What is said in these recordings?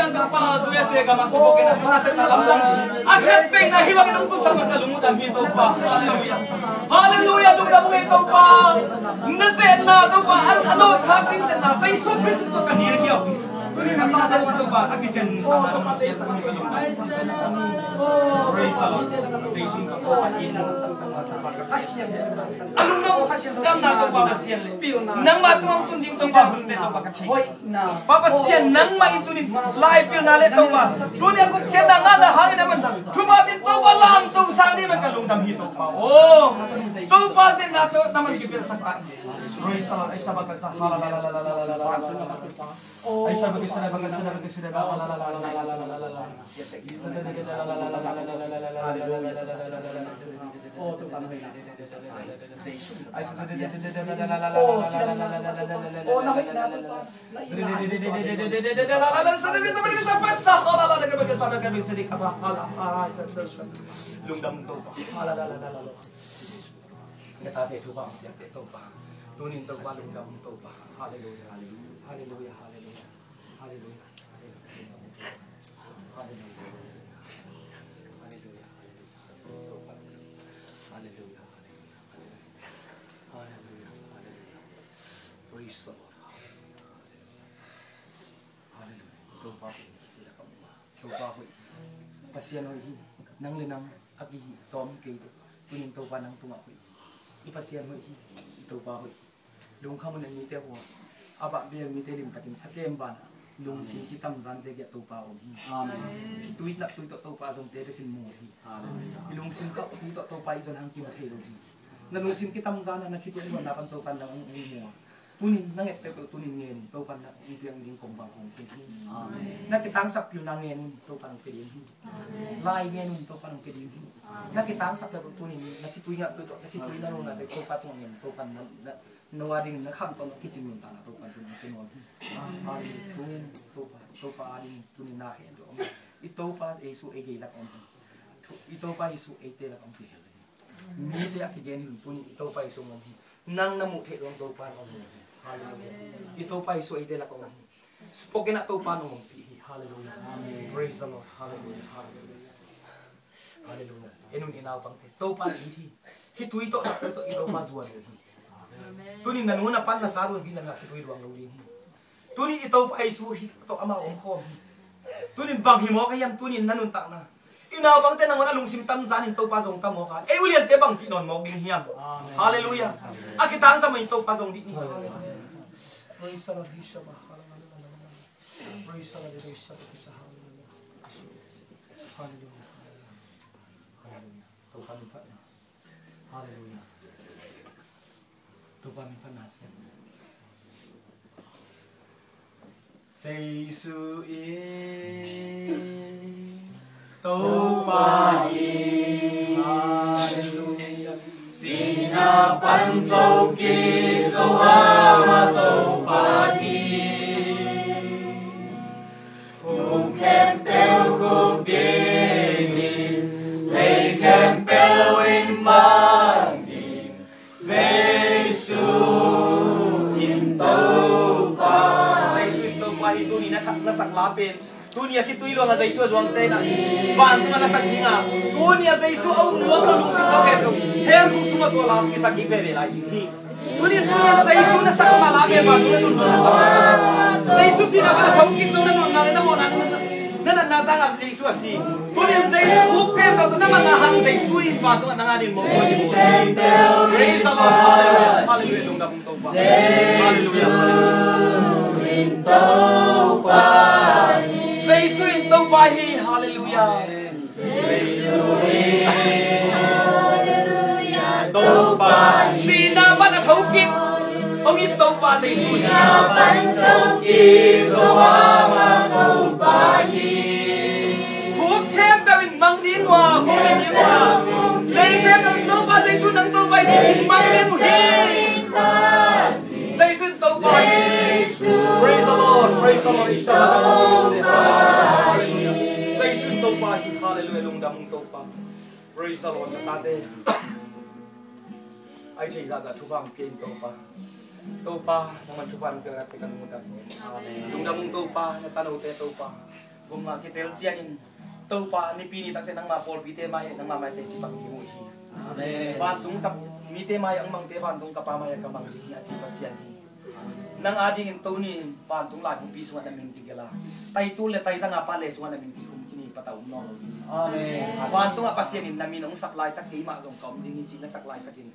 yang kapal tu ya saya masuk Spokane merasa dalam akhir peng na hiwag ng tu sama kalungod ang hito pa. Hallelujah. Hallelujah dum dam ito pa. Nasen na to pa ano happy sen na sa iso Kristo to kanir kiyo. Tuni nakata to pa kagijan to patay sa kalungod. Praise the Lord. Station to pa ino. Anong na kam na to papasyan le. Nang matuang tunding to pa hunde to pa katay. Papasyan nang maitunin live yun nalit to pa. Dunia ko kena nga na hangin naman. Tumapit to pa lang to sani man kalungdam hito pa. Oh. To pa sin na to naman kipil sa ka. Praise the Lord. Ay sabag sa ay sabag oh to pa hallelujah hallelujah hallelujah hallelujah praise the Lord. Hallelujah. Tupa hui. Pasian hui nang linang agi tom kay tuning tupa nang tunga hui. Ipasian hui tupa hui. Lung kamu nang mite ho. Aba biar mite lim katim thakem ban. Lung sin kitam zan te ya tupa hui. Amen. Tuit nak tuit tupa zong te bekin mo hi. Amen. Lung sin ka tuit tupa izon hang kim thelo hi. Nalung sin kitam zan na kituen mo napan tupa nang mo. Tunin nanget pe tunin ngin to pan na ipiang ding kong bangkong pin. Amen. Nakitang sak pil nangen to pan pin. Amen. Lai ngin to pan pin. Nakitang sak pe tunin nakituy nga to nakituy na ron na to pan ngin to pan na nawading na kham to kitchen ta na to pan tunin tunon. Amen. Tunin to pa ading tunin na hen do. Ito pa Yesu ege lak on. Ito pa Yesu ete lak on pi. Mi te akigen tunin ito pa Yesu mo. Nang namu the dong to pan on. Hallelujah. Ito pa iso ay dela ko. Spokane na to paano mong pihi. Hallelujah. Amen. Praise the Lord. Hallelujah. Hallelujah. Hallelujah. Enun inaw pang te. To pan iti. Hitu ito na ito mazuan yo. Amen. Tunin nanuna pan na sarun hinan na hitu duang lawin. Tunin ito pa iso to ama khop. Tunin bang himo kayam tunin nanun tak na. Inaw pang te nang wala lung simtam zanin to pa zong tamo ka. Eh ulian te bang chinon mo ging hiam. Hallelujah. Akitang sa may to pa zong di ni. Praise the Lord, praise the Lord, praise the Lord, hallelujah, hallelujah, hallelujah, Tuhan Pak, hallelujah, Tuhan Pak, Yesus Tuhan, hallelujah, sinapan toki zoa topagi, kempel kugeni, lei kempel imagi, Yesu intopa. Yesu intopa itu ni nasak lapin. Dunia kita ilu ang Yesu juang tena, bantu ang nasak hinga. Dunia Yesu au nuang lulung sikaw hero, hero semua tu alas kisah kita belai. Dunia Yesu nasak malabe bantu tu nasak. Yesu sih nak ada tahu kita orang nak mau nak datang as Yesu asih. Dunia Yesu bukan kalau nama nahan Yesu ini bantu nanganin mau. Praise the Lord, hallelujah, hallelujah, dong dah untuk apa? Hallelujah, hallelujah. Yesu itu bahi, hallelujah. Yesu hallelujah. Topa, sinapan at hukit. Ang ito pa sa Yesu. Sinapan hukit, sumama topahi. Hukem gawin mang dinwa, hukem dinwa. Lekem ang topa sa Yesu ng topa, mang dinwa. Sa Yesu topa. Praise the Lord, praise the Lord. Hallelujah, lungdam topa. Praise the Lord. Tate. Ay chay zaga tubang pien topa. Topa naman tubang kaya tekan mudan. Lungdam topa na tanaw te topa. gumma kitel chianin to pa ni pini tak senang ma pol pite mai nang ma mai te chi pang hi mu hi amen wa tung kap mi te mai ang mang te van tung kapa mai ka mang hi chi pasian hi nang ading in to ni pan tung la tung pi suan min ti gela tai tu le tai sanga pa le suan min ti kum kini pataw no amen wa tung pasian in namin ong saklai tak ti ma jong kom ding chi na saklai takin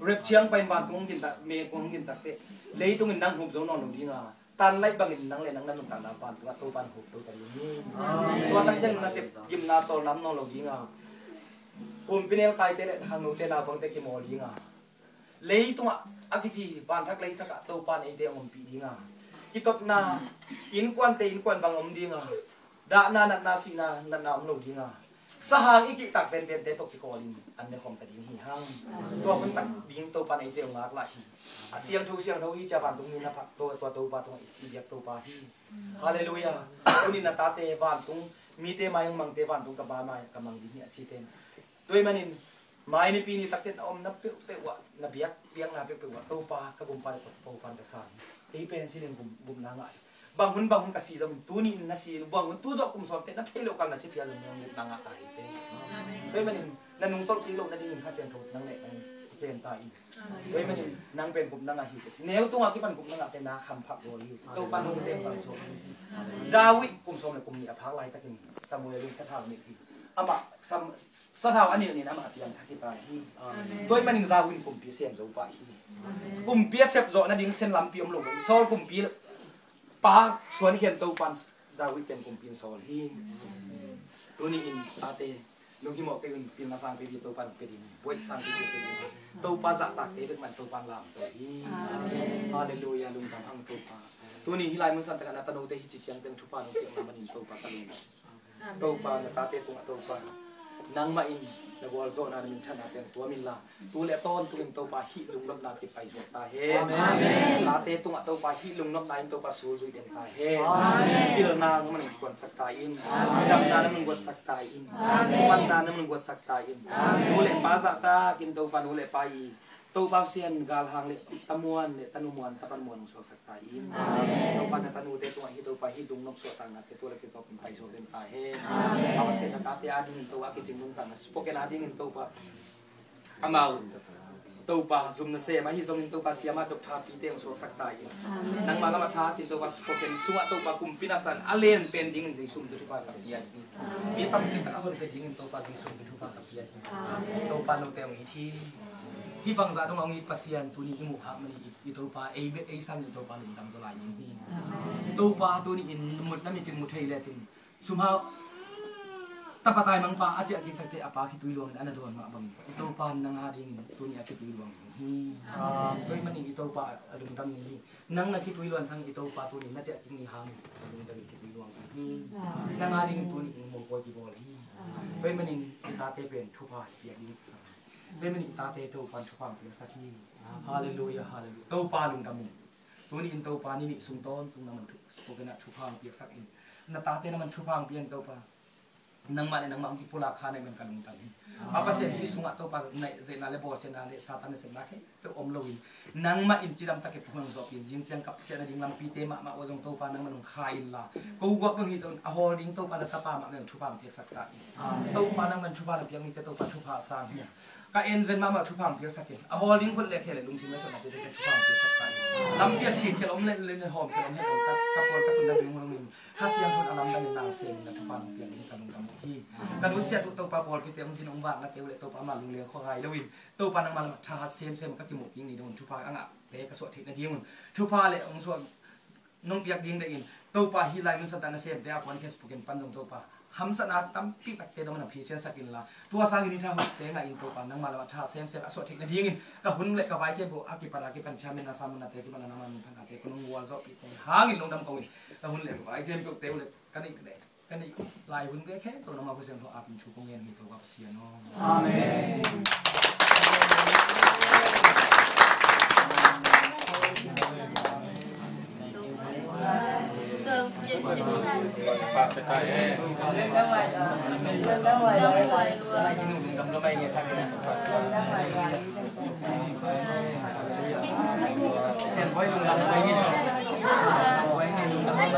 rep chiang pai van tung din ta me kong din tak te le tung in nang hum zo no lo dinga tan lai bangin nang le nang nan tang na pan tu pan hup tu kan ni tu tak chen na sip gim na tol nam no lo gi nga kum pinel kai te le thang no te na bang te ki mo li nga le tu a ki chi pan thak lai sak to pan ei te om pi di nga ki tot na in kwan bang om di nga da na si na om lo di nga sahang iki tak ben te tok ki ko lin an ne khom ta ding hi hang to kun tak ding to pan ei te ngak la hi siang thu hi cha van tung ni na phak to pa to i biak to pa hi hallelujah uni na ta te van tung mi te mai mang te van tung ka ba mai ka mang di ni chi ten toi manin mai ni pi ni tak ten om na pe wa na biak na pe wa to pa ka bum pa to pan ka sa ei pen silin bum na nga bang hun ka si jom tu ni na si bang hun tu do kum som te na thelo kam na si pia lu na nga ta te toi manin na nung tol ki lo na ding ha sen tho nang le pen ta iด้วยมันนั่งเป็นผมนั่งอาหิเนื้อตัวที่มันผมนั่งเป็นนาคำผักโรยตัวปันนุ่งเต็มฝังโซดาวิกุมโซมเลยกุมนี่อภักไลตะกินสมุยลิสถาวินีอามาสถาวันนี้นี่นะมาเตียนทักที่ไปด้วยมันดาวินกุมพิเศษโซไปกุมพิเศษโซนั่นดิ้งเส้นลำปีมลงโซกุมพิปาส่วนเขียนตัวปันดาวิเป็นกุมพิโซลีตัวนี้อินตาเตลุงที่หมอกเป็นปีมาสร้างปีตัวปันเป็นบวยสร้างปีเป็นตัวปาจะตักเตเป็นมันตัวปันลำตัวนี้ฮาเลลูยาลุงทำอังตัวนี้ที่ลายมือสั่นแต่กันตโนเตหิจิเชียงจังทุปานุเตียงมันตัวปาตะลุงตัวปาจะตาเตตัวปานังมาอินในบัวโซนามินชันอาเตียงตัวมินลาตัวเล็ต้นตัวเป็นตัวปาหิลุงน้ำนาติไปสุดตาเฮตาเตตัวปาหิลุงน้ำนาตัวปาสูจุยเด่นตาเฮพิลนางมันกวนสักตาอินดำนามันกวนสักตาอินมันนามันกวนสักตาอินตัวเล็ปาจะตากินตัวปานุเล็ปาอีตัวปาเซียนกาลหางเล็ตะมวนเล็ตะนุมวนตะปันมวนสุสักตาอินตัวปานตะนุเตตัวหิตัวปาหิลุงน้ำสุตังนาเตตัวเล็กตัวเป็นไปสุดเด่นตาเฮปาเซียนตาเตอาดินตัวกิจิงลุงตังสปอเกนาดินตัวปาอามาตัวปาซุมนาเซมาฮิซุมตัวปาเสียมาดกทาปีเตงสุสักตาอินนังมาละมาทาจินตัวปาสปอเกนสุวะตัวปาคุมพินาสันอเลนเป็นดิ้งจิซุมตัวปากับยันมีตั้งที่ตะคนเป็นดิ้งตัวปาจิซุมตัวปากับยันตัวปาโนเตงอีที่บางจากต้องเอางี้ปัสยันตัวนี้ที่มุขมันอีตัวปลาเอซันอีตัวปลาหลุมดำตัวลายอย่างนี้ตัวปลาตัวนี้อินมุดนั่นมีจินมุดเทเลยจินสุภาพตาปตายมังปลาอาจจะกินตั้งแต่อาปาคิดตุยลวงอันนั้นโดนมาบังตัวปลานังหาดิ่งตัวนี้คิดตุยลวงโดยมันอีตัวปลาหลุมดำนี้นังนักคิดตุยลวงทั้งอีตัวปลาตัวนี้น่าจะกินนี่หางหลุมดำคิดตุยลวงนังหาดิ่งตัวนี้โมโกจิบอลโดยมันอีตาเตเป็นทุพาเปียกดิ่งด้วยมันตาเตตัวปันชุพังเปียสักทีฮาเลลูยาฮาเลลูยาตัวปลาลุงดำตัวนี้อินตัวปลานี่สุนต้นตัวนั้นมันสปอเกนะชุพังเปียสักอินนาตาเตนั้นมันชุพังเปียนตัวปลานังมันที่ปุราคาในมันกันลุงดำapa sen hi sunga to pa nai zena le bo sen na le satan sen na ke to om loin nang ma in chiram ta ke phung zo pi jing chang kap chen ding lam pi te ma o jong to pa nang man khai la ko gwa bang hi ton a holding to pa da ta pa ma nang thu pa pi sak ta to pa nang man thu pa pi mi te to pa thu pa sang hi ka en zen ma thu pa pi sak ke a holding khul le khele lung sin na so na te thu pa pi sak ta lam pi si ke om le hom ke om he ka por ka kun da ding mo min ha siang kun alam da nang sen na thu pa pi ding ka lung dam hi ka du sia to pa por pi te om sin ong wa na ke le to paมาลุงเลี้ยงข้อหายแล้ววินตัวปานังมันทาเซมก็จิมุกยิงนี่โดนชุพาอ่างเตะกระสวดทิศนาทีมันชุพาเลยองส่วนน้องเปียกยิงได้อินตัวปาฮิไลมันสตาร์นเซมเดียควันแค่สปุกินปันตรงตัวปาหัมสนาตั้มปีตักเตะตรงนั้นพีเชนสกินละตัวสร้างอินทาเตะไงอินตัวปานังมาแล้วทาเซมกระสวดทิศนาทีอินก็หุ่นเล็กกับไว้แค่บุอากิปารากิปัญชามินาสามุนาเตจิปันนามันพันอาเตะคนงวัวจอบปีเตะหางอินลงดำกองอินก็หุ่นเล็กกับไว้แค่บุเตะเลยกันอีกเลยกันอีกลายหุ่นแค่ตัวน้องมาเพื่อเสียงเขาอาบินชูกงเงินมีตัวกับเสียน้องอาเมนไปเองเล่นได้ไหวเหรอเล่นได้ไหวเลยกินหนุ่มดำแล้วไปเงี้ยทำยังไงเล่นได้ไหวเสียงไว้ลุงดำไปเงี้ยไว้ไงลุงดำไป